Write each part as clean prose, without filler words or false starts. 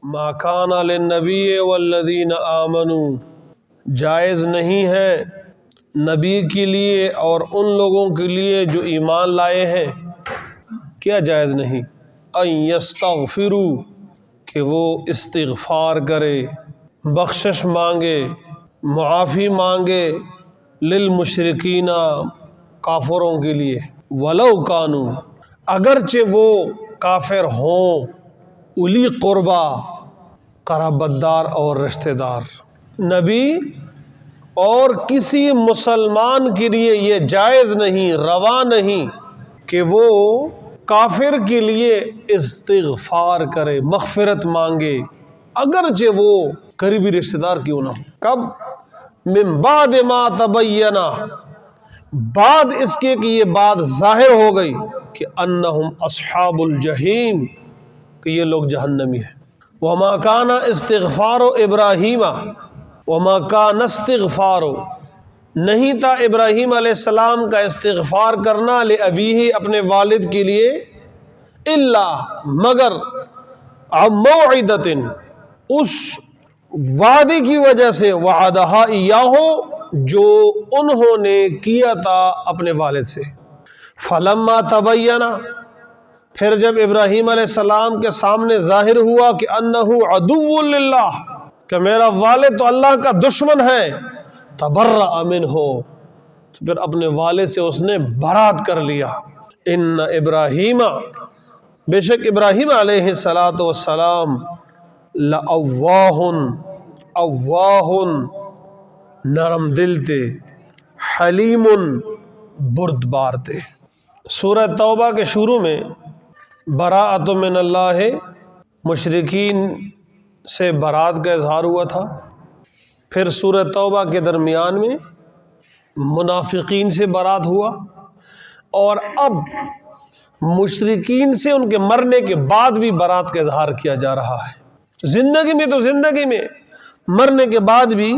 ما کان للنبی والذین آمنوا، جائز نہیں ہے نبی کے لیے اور ان لوگوں کے لیے جو ایمان لائے ہیں، کیا جائز نہیں؟ ان یستغفروا، کہ وہ استغفار کرے، بخشش مانگے، معافی مانگے، للمشرکین، کافروں کے لیے، ولو کانوا، اگرچہ وہ کافر ہوں، اولی قربا، قرابت دار اور رشتہ دار۔ نبی اور کسی مسلمان کے لیے یہ جائز نہیں، روا نہیں کہ وہ کافر کے لیے استغفار کرے، مغفرت مانگے، اگرچہ وہ قریبی رشتہ دار کیوں نہ ہو۔ کب؟ من بعد ما تبین، بعد اس کے کہ یہ بات ظاہر ہو گئی کہ انہم اصحاب الجحیم، کہ یہ لوگ جہنمی ہیں۔ وما کان استغفار ابراہیم، وما کان استغفار، نہیں تھا ابراہیم علیہ السلام کا استغفار کرنا، لأبیہ، اپنے والد کے لیے، الا، مگر، عن موعدۃ، اس وعدے کی وجہ سے، وعدہا ایاہ، جو انہوں نے کیا تھا اپنے والد سے۔ فلما تبین، پھر جب ابراہیم علیہ السلام کے سامنے ظاہر ہوا کہ انہ عدو للہ، کہ میرا والد تو اللہ کا دشمن ہے، تبرأ منہ، تو پھر اپنے والد سے اس نے برات کر لیا۔ ان ابراہیم، بے شک ابراہیم علیہ السلام، لأواہ، اواہ، نرم دل تھے، حلیم، بردبار تھے۔ سورہ توبہ کے شروع میں براءۃ من اللہ، مشرکین سے برات کا اظہار ہوا تھا۔ پھر سورہ توبہ کے درمیان میں منافقین سے برات ہوا، اور اب مشرکین سے ان کے مرنے کے بعد بھی برات کا اظہار کیا جا رہا ہے۔ زندگی میں تو زندگی میں، مرنے کے بعد بھی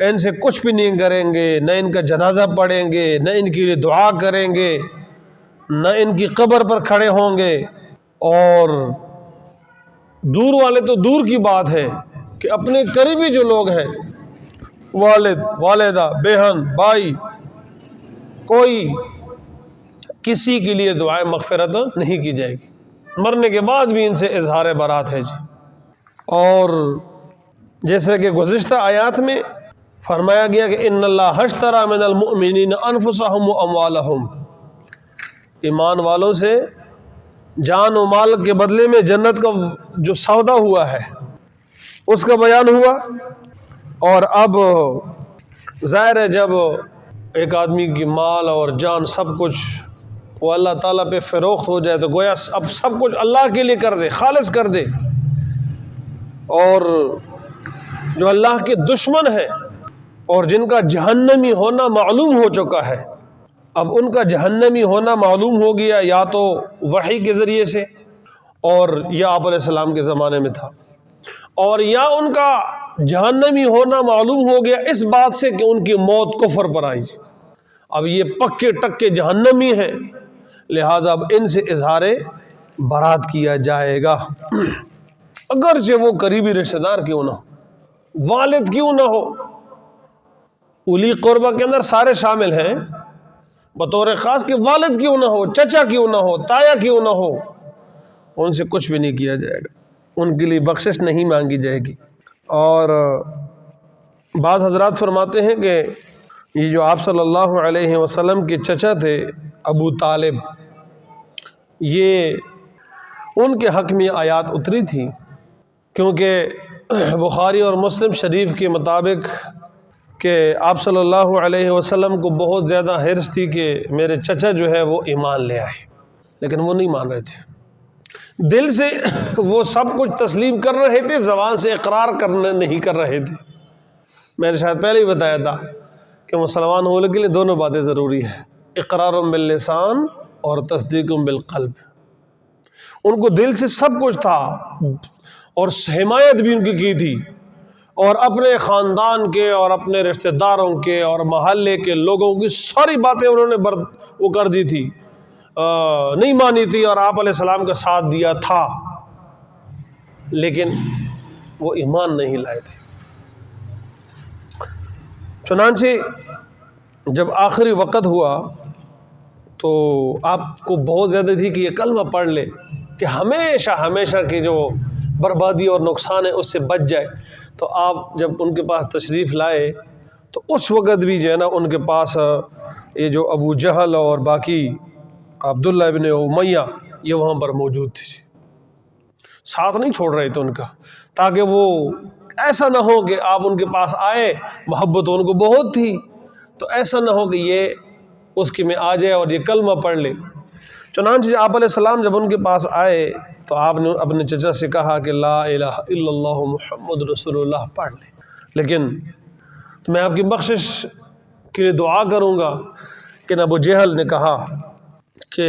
ان سے کچھ بھی نہیں کریں گے، نہ ان کا جنازہ پڑھیں گے، نہ ان کے لیے دعا کریں گے، نہ ان کی قبر پر کھڑے ہوں گے۔ اور دور والے تو دور کی بات ہے کہ اپنے قریبی جو لوگ ہیں، والد، والدہ، بہن، بھائی، کوئی کسی کے لیے دعائیں مغفرت نہیں کی جائے گی، مرنے کے بعد بھی ان سے اظہار برات ہے جی۔ اور جیسے کہ گزشتہ آیات میں فرمایا گیا کہ ان اللہ اشتری من المؤمنین انفسهم واموالهم، ایمان والوں سے جان و مال کے بدلے میں جنت کا جو سودا ہوا ہے اس کا بیان ہوا۔ اور اب ظاہر ہے جب ایک آدمی کی مال اور جان سب کچھ وہ اللہ تعالیٰ پہ فروخت ہو جائے تو گویا اب سب کچھ اللہ کے لیے کر دے، خالص کر دے۔ اور جو اللہ کے دشمن ہیں اور جن کا جہنمی ہونا معلوم ہو چکا ہے، اب ان کا جہنمی ہونا معلوم ہو گیا، یا تو وحی کے ذریعے سے، اور یا آپ علیہ السلام کے زمانے میں تھا، اور یا ان کا جہنمی ہونا معلوم ہو گیا اس بات سے کہ ان کی موت کفر پر آئی۔ اب یہ پکے ٹکے جہنمی ہیں، لہٰذا اب ان سے اظہار برات کیا جائے گا، اگرچہ وہ قریبی رشتہ دار کیوں نہ ہو، والد کیوں نہ ہو۔ اولی قربہ کے اندر سارے شامل ہیں، بطور خاص کہ والد کیوں نہ ہو، چچا کیوں نہ ہو، تایا کیوں نہ ہو، ان سے کچھ بھی نہیں کیا جائے گا، ان کے لیے بخشش نہیں مانگی جائے گی۔ اور بعض حضرات فرماتے ہیں کہ یہ جو آپ صلی اللہ علیہ وسلم کے چچا تھے ابو طالب، یہ ان کے حق میں آیات اتری تھی، کیونکہ بخاری اور مسلم شریف کے مطابق کہ آپ صلی اللہ علیہ وسلم کو بہت زیادہ حرص تھی کہ میرے چچا جو ہے وہ ایمان لے آئے، لیکن وہ نہیں مان رہے تھے، دل سے وہ سب کچھ تسلیم کر رہے تھے، زبان سے اقرار کرنے نہیں کر رہے تھے۔ میں نے شاید پہلے ہی بتایا تھا کہ مسلمان ہونے کے لیے دونوں باتیں ضروری ہیں، اقرار باللسان اور تصدیق بالقلب۔ ان کو دل سے سب کچھ تھا، اور حمایت بھی ان کی تھی، اور اپنے خاندان کے اور اپنے رشتہ داروں کے اور محلے کے لوگوں کی ساری باتیں انہوں نے وہ کر دی تھی، نہیں مانی تھی، اور آپ علیہ السلام کا ساتھ دیا تھا۔ لیکن وہ ایمان نہیں لائے تھے۔ چنانچہ جب آخری وقت ہوا تو آپ کو بہت زیادہ تھی کہ یہ کلمہ پڑھ لے کہ ہمیشہ ہمیشہ کی جو بربادی اور نقصان ہے اس سے بچ جائے۔ تو آپ جب ان کے پاس تشریف لائے تو اس وقت بھی جو ہے نا ان کے پاس یہ جو ابو جہل اور باقی عبداللہ ابن امیہ یہ وہاں پر موجود تھے، ساتھ نہیں چھوڑ رہے تھے ان کا، تاکہ وہ ایسا نہ ہو کہ آپ ان کے پاس آئے، محبت ان کو بہت تھی، تو ایسا نہ ہو کہ یہ اس کی میں آ جائے اور یہ کلمہ پڑھ لے۔ چنانچہ آپ علیہ السلام جب ان کے پاس آئے تو آپ نے اپنے چچا سے کہا کہ لا الہ الا اللہ محمد رسول اللہ پڑھ لے، لیکن تو میں آپ کی بخشش کے لیے دعا کروں گا۔ کہ ابو جہل نے کہا کہ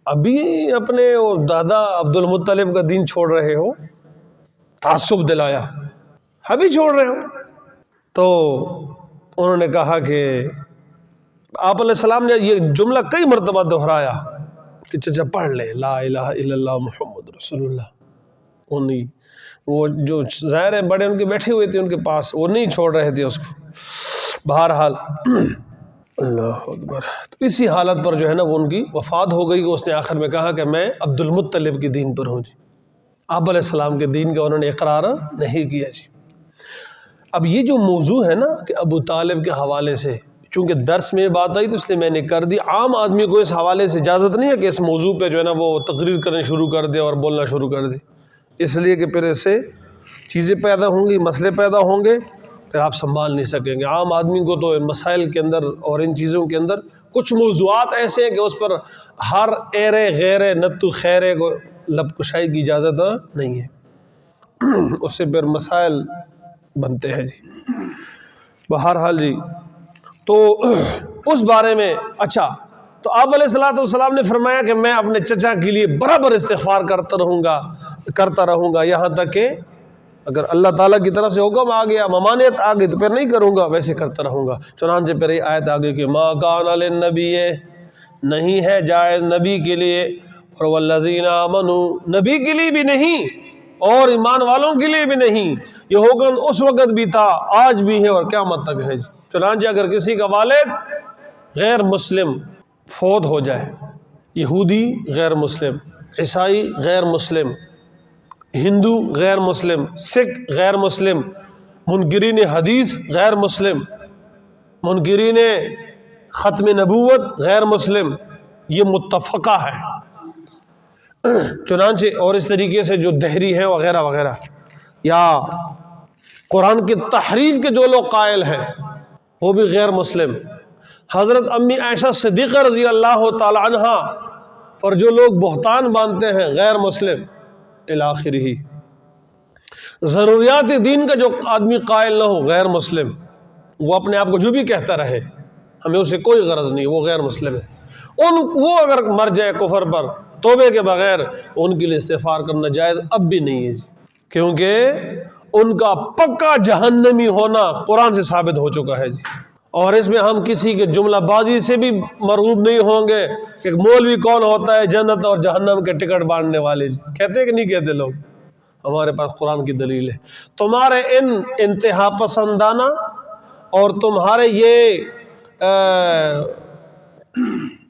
ابھی اپنے دادا عبد المطلب کا دین چھوڑ رہے ہو، تعصب دلایا، ابھی چھوڑ رہے ہو؟ تو انہوں نے کہا کہ آپ علیہ السلام نے یہ جملہ کئی مرتبہ دہرایا کہ چچا پڑھ لے لا الہ الا اللہ محمد رسول اللہ۔ وہ جو ظاہر ہے بڑے ان کے بیٹھے ہوئے تھے ان کے پاس، وہ نہیں چھوڑ رہے تھے اس کو۔ بہرحال اللہ اکبر، تو اسی حالت پر جو ہے نا وہ ان کی وفات ہو گئی کہ اس نے آخر میں کہا کہ میں عبد المطلب کے دین پر ہوں جی، آپ علیہ السلام کے دین کا انہوں نے اقرار نہیں کیا جی۔ اب یہ جو موضوع ہے نا کہ ابو طالب کے حوالے سے، چونکہ درس میں یہ بات آئی تو اس لیے میں نے کر دی، عام آدمی کو اس حوالے سے اجازت نہیں ہے کہ اس موضوع پہ جو ہے نا وہ تقریر کرنا شروع کر دے اور بولنا شروع کر دے، اس لیے کہ پھر اس سے چیزیں پیدا ہوں گی، مسئلے پیدا ہوں گے، پھر آپ سنبھال نہیں سکیں گے۔ عام آدمی کو تو ان مسائل کے اندر اور ان چیزوں کے اندر کچھ موضوعات ایسے ہیں کہ اس پر ہر ایرے غیرے نتو خیرے کو لب کشائی کی اجازت نہیں ہے، اس سے پھر مسائل بنتے ہیں جی۔ بہرحال جی، تو اس بارے میں اچھا، تو آپ علیہ السلام نے فرمایا کہ میں اپنے چچا کے لیے برابر استغفار کرتا رہوں گا یہاں تک کہ اگر اللہ تعالیٰ کی طرف سے حکم آ گیا، ممانعت آ گئی تو پھر نہیں کروں گا، ویسے کرتا رہوں گا۔ چنانچہ پھر یہ آیت آ گئی کہ ما کان للنبی، نہیں ہے جائز نبی کے لیے، اور والذین آمنوا، نبی کے لیے بھی نہیں اور ایمان والوں کے لیے بھی نہیں، یہ حکم اس وقت بھی تھا، آج بھی ہے اور قیامت تک ہے۔ چنانچہ اگر کسی کا والد غیر مسلم فوت ہو جائے، یہودی غیر مسلم، عیسائی غیر مسلم، ہندو غیر مسلم، سکھ غیر مسلم، منکرین حدیث غیر مسلم، منکرین ختم نبوت غیر مسلم، یہ متفقہ ہے۔ چنانچہ اور اس طریقے سے جو دہری ہے وغیرہ وغیرہ، یا قرآن کی تحریف کے جو لوگ قائل ہیں وہ بھی غیر مسلم، حضرت امی عائشہ صدیقہ رضی اللہ تعالی عنہ پر جو لوگ بہتان باندھتے ہیں غیر مسلم، الاخر ہی ضروریات دین کا جو آدمی قائل نہ ہو غیر مسلم، وہ اپنے آپ کو جو بھی کہتا رہے، ہمیں اسے کوئی غرض نہیں، وہ غیر مسلم ہے۔ وہ اگر مر جائے کفر پر توبے کے بغیر تو ان کے لیے استغفار کرنا جائز اب بھی نہیں ہے، کیونکہ ان کا پکا جہنمی ہونا قرآن سے ثابت ہو چکا ہے جی۔ اور اس میں ہم کسی کے جملہ بازی سے بھی مرغوب نہیں ہوں گے کہ مولوی کون ہوتا ہے جنت اور جہنم کے ٹکٹ بانٹنے والے جی، کہتے کہ نہیں کہتے لوگ؟ ہمارے پاس قرآن کی دلیل ہے۔ تمہارے ان انتہا پسندانہ اور تمہارے یہ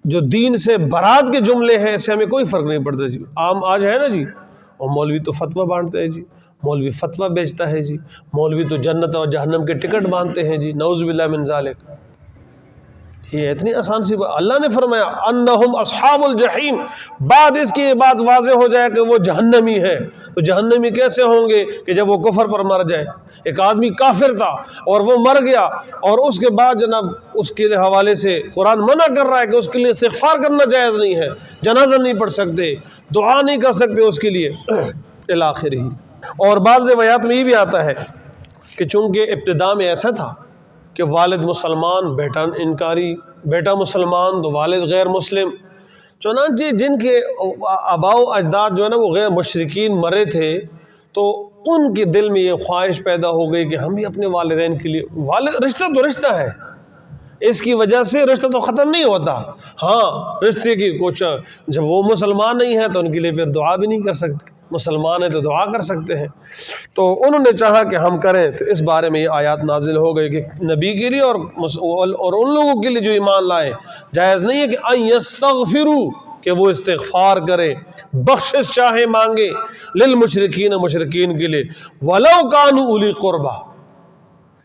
جو دین سے برات کے جملے ہیں، اس سے ہمیں کوئی فرق نہیں پڑتا جی۔ عام آج ہے نا جی، اور مولوی تو فتویٰ بانٹتے ہیں جی، مولوی فتویٰ بیچتا ہے جی، مولوی تو جنت اور جہنم کے ٹکٹ باندھتے ہیں جی، نعوذ باللہ من ذالک۔ یہ اتنی آسان سی بات، اللہ نے فرمایا انہم اصحاب الجحیم، بعد اس کی یہ بات واضح ہو جائے کہ وہ جہنمی ہے، تو جہنمی کیسے ہوں گے کہ جب وہ کفر پر مر جائے؟ ایک آدمی کافر تھا اور وہ مر گیا، اور اس کے بعد جناب اس کے حوالے سے قرآن منع کر رہا ہے کہ اس کے لیے استغفار کرنا جائز نہیں ہے، جنازہ نہیں پڑھ سکتے، دعا نہیں کر سکتے اس کے لیے الاخر ہی۔ اور بعض روایات میں یہ بھی آتا ہے کہ چونکہ ابتدا میں ایسا تھا کہ والد مسلمان بیٹا انکاری، بیٹا مسلمان تو والد غیر مسلم، چنانچہ جن کے آباء و اجداد جو ہے نا وہ غیر مشرکین مرے تھے، تو ان کے دل میں یہ خواہش پیدا ہو گئی کہ ہم بھی اپنے والدین کے لیے، والد رشتہ تو رشتہ ہے، اس کی وجہ سے رشتہ تو ختم نہیں ہوتا. ہاں رشتے کی کچھ جب وہ مسلمان نہیں ہیں تو ان کے لیے پھر دعا بھی نہیں کر سکتے، مسلمان ہیں تو دعا کر سکتے ہیں. تو انہوں نے چاہا کہ ہم کریں، تو اس بارے میں یہ آیات نازل ہو گئی کہ نبی کے لیے اور ان لوگوں کے لیے جو ایمان لائے جائز نہیں ہے کہ ان یستغفروا، کہ وہ استغفار کرے، بخشش چاہے مانگے، للمشرکین، مشرکین کے لیے، ولو کانوا اولی قربہ،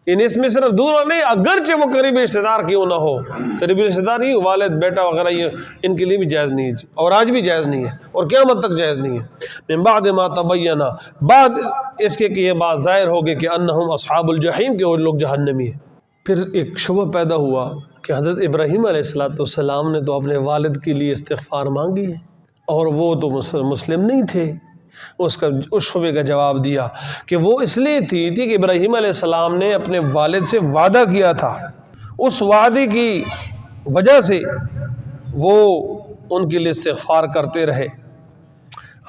یعنی اس میں صرف دور نہیں، اگرچہ وہ قریبی رشتہ دار کیوں نہ ہو، قریبی رشتہ دار ہی والد بیٹا وغیرہ، یہ ان کے لیے بھی جائز نہیں ہے، اور آج بھی جائز نہیں ہے، اور قیامت تک جائز نہیں ہے. من بعد ما تبین، بعد اس کے کہ یہ بات ظاہر ہوگی کہ انہم اصحاب الجحیم، کہ وہ لوگ جہنمی ہیں. پھر ایک شبہ پیدا ہوا کہ حضرت ابراہیم علیہ السلام نے تو اپنے والد کے لیے استغفار مانگی ہے، اور وہ تو مسلم نہیں تھے. اس شبے کا جواب دیا کہ وہ اس لیے تھی کہ ابراہیم علیہ السلام نے اپنے والد سے وعدہ کیا تھا، اس وعدے کی وجہ سے وہ ان کے لیے استغفار کرتے رہے.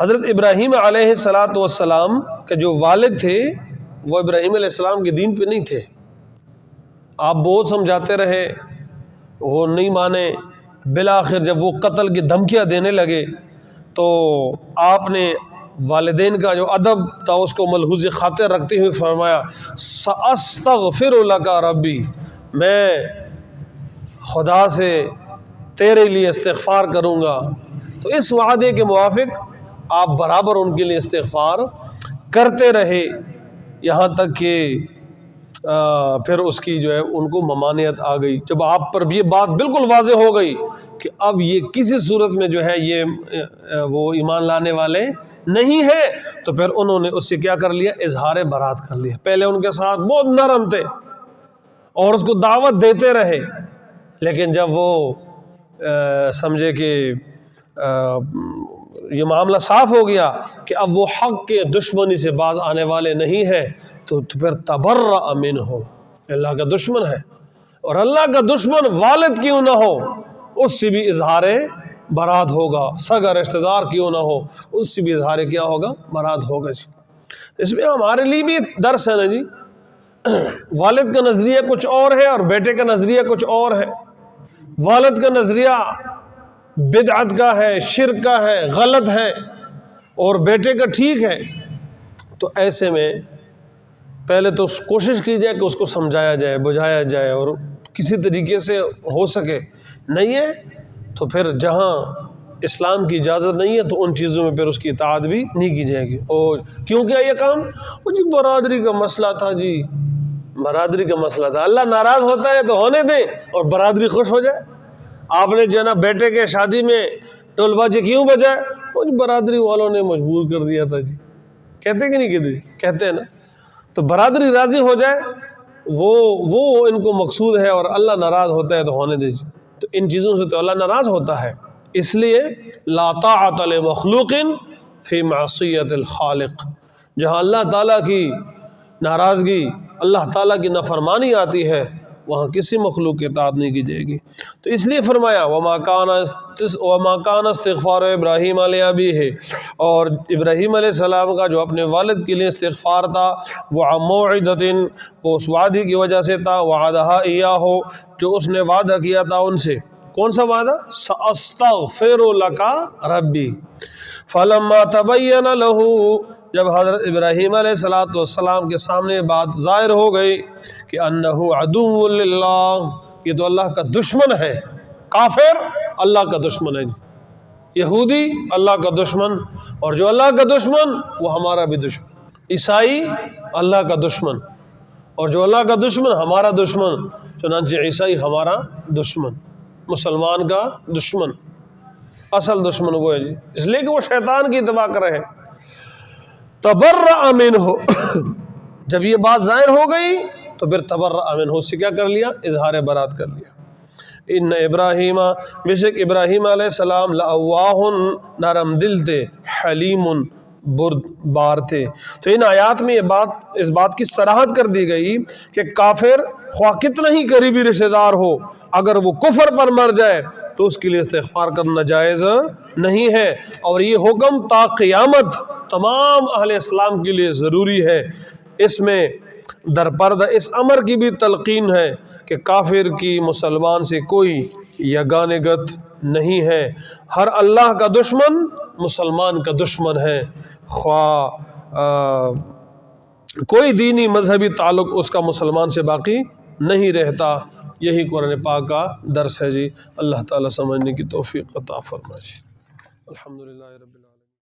حضرت ابراہیم علیہ السلام کے جو والد تھے وہ ابراہیم علیہ السلام کے دین پہ نہیں تھے. آپ بہت سمجھاتے رہے، وہ نہیں مانے. بالآخر جب وہ قتل کی دھمکیاں دینے لگے تو آپ نے والدین کا جو ادب تھا اس کو ملحوظ خاطر رکھتے ہوئے فرمایا سأستغفر لک ربی، میں خدا سے تیرے لیے استغفار کروں گا. تو اس وعدے کے موافق آپ برابر ان کے لیے استغفار کرتے رہے، یہاں تک کہ پھر اس کی جو ہے ان کو ممانعت آ گئی. جب آپ پر یہ بات بالکل واضح ہو گئی کہ اب یہ کسی صورت میں جو ہے یہ وہ ایمان لانے والے نہیں ہے، تو پھر انہوں نے اس سے کیا کر لیا، اظہار برات کر لیا. پہلے ان کے ساتھ بہت نرم تھے اور اس کو دعوت دیتے رہے، لیکن جب وہ سمجھے کہ یہ معاملہ صاف ہو گیا کہ اب وہ حق کے دشمنی سے باز آنے والے نہیں ہے، تو پھر تبرأ منہ، اللہ کا دشمن ہے، اور اللہ کا دشمن والد کیوں نہ ہو اس سے بھی اظہار برات ہوگا، سگا رشتہ دار کیوں نہ ہو اس سے بھی اظہار کیا ہوگا، برات ہوگا. جی اس میں ہمارے لیے بھی درس ہے نا جی. والد کا نظریہ کچھ اور ہے اور بیٹے کا نظریہ کچھ اور ہے. والد کا نظریہ بدعت کا ہے، شرک کا ہے، غلط ہے، اور بیٹے کا ٹھیک ہے. تو ایسے میں پہلے تو کوشش کی جائے کہ اس کو سمجھایا جائے، بجھایا جائے، اور کسی طریقے سے ہو سکے. نہیں ہے تو پھر جہاں اسلام کی اجازت نہیں ہے تو ان چیزوں میں پھر اس کی اطاعت بھی نہیں کی جائے گی. اور کیوں کیا یہ کام؟ وہ جی برادری کا مسئلہ تھا، جی برادری کا مسئلہ تھا. اللہ ناراض ہوتا ہے تو ہونے دیں اور برادری خوش ہو جائے. آپ نے جو ہے نا بیٹے کے شادی میں ڈول باجی کیوں بجائے؟ وہ جی برادری والوں نے مجبور کر دیا تھا. جی کہتے کہ نہیں کہتے؟ جی کہتے ہیں نا. تو برادری راضی ہو جائے وہ ان کو مقصود ہے، اور اللہ ناراض ہوتا ہے تو ہونے دے. تو ان چیزوں سے تو اللہ ناراض ہوتا ہے. اس لیے لا طاعت لمخلوق فی معصیت الخالق، جہاں اللہ تعالیٰ کی ناراضگی، اللہ تعالیٰ کی نافرمانی آتی ہے وہاں کسی مخلوق کی اطاعت نہیں کی جائے گی. تو اس لیے فرمایا وما کان استغفار ابراہیم علیہ ابیہ، اور ابراہیم علیہ السلام کا جو اپنے والد کے لیے استغفار تھا، وہ موعدۃ، وہ اس وعدے کی وجہ سے تھا، وعدہا ایاہ، جو اس نے وعدہ کیا تھا ان سے. کون سا وعدہ؟ سأستغفر لک ربی. فلما تبین لہ، جب حضرت ابراہیم علیہ السلام کے سامنے بات ظاہر ہو گئی کہ انہ عدو للہ، یہ تو اللہ کا دشمن ہے. کافر اللہ کا دشمن ہے، یہودی اللہ کا دشمن، اور جو اللہ کا دشمن وہ ہمارا بھی دشمن. عیسائی اللہ کا دشمن، اور جو اللہ کا دشمن ہمارا دشمن. چنانچہ عیسائی ہمارا دشمن، مسلمان کا دشمن، اصل دشمن وہ ہے جی، اس لیے کہ وہ شیطان کی اتباع کر رہے ہیں. تبرأ منہ، جب یہ بات ظاہر ہو گئی تو پھر تبرأ منہ، اس سے کیا کر لیا؟ اظہار برات کر لیا. ان ابراہیم، بے شک ابراہیم علیہ السلام، لأواہ، نرم دل تھے، حلیم، بردبار تھے. تو ان آیات میں اس بات کی صراحت کر دی گئی کہ کافر خواہ کتنا ہی قریبی رشتہ دار ہو، اگر وہ کفر پر مر جائے تو اس کے لیے استغفار کرنا جائز نہیں ہے. اور یہ حکم تا قیامت تمام اہل اسلام کے لیے ضروری ہے. اس میں درپردہ اس امر کی بھی تلقین ہے کہ کافر کی مسلمان سے کوئی یگانگت نہیں ہے، ہر اللہ کا دشمن مسلمان کا دشمن ہے، خواہ کوئی دینی مذہبی تعلق اس کا مسلمان سے باقی نہیں رہتا۔ یہی قرآن پاک کا درس ہے جی۔ اللہ تعالیٰ سمجھنے کی توفیق عطا فرمائے۔ الحمدللہ رب العالمین۔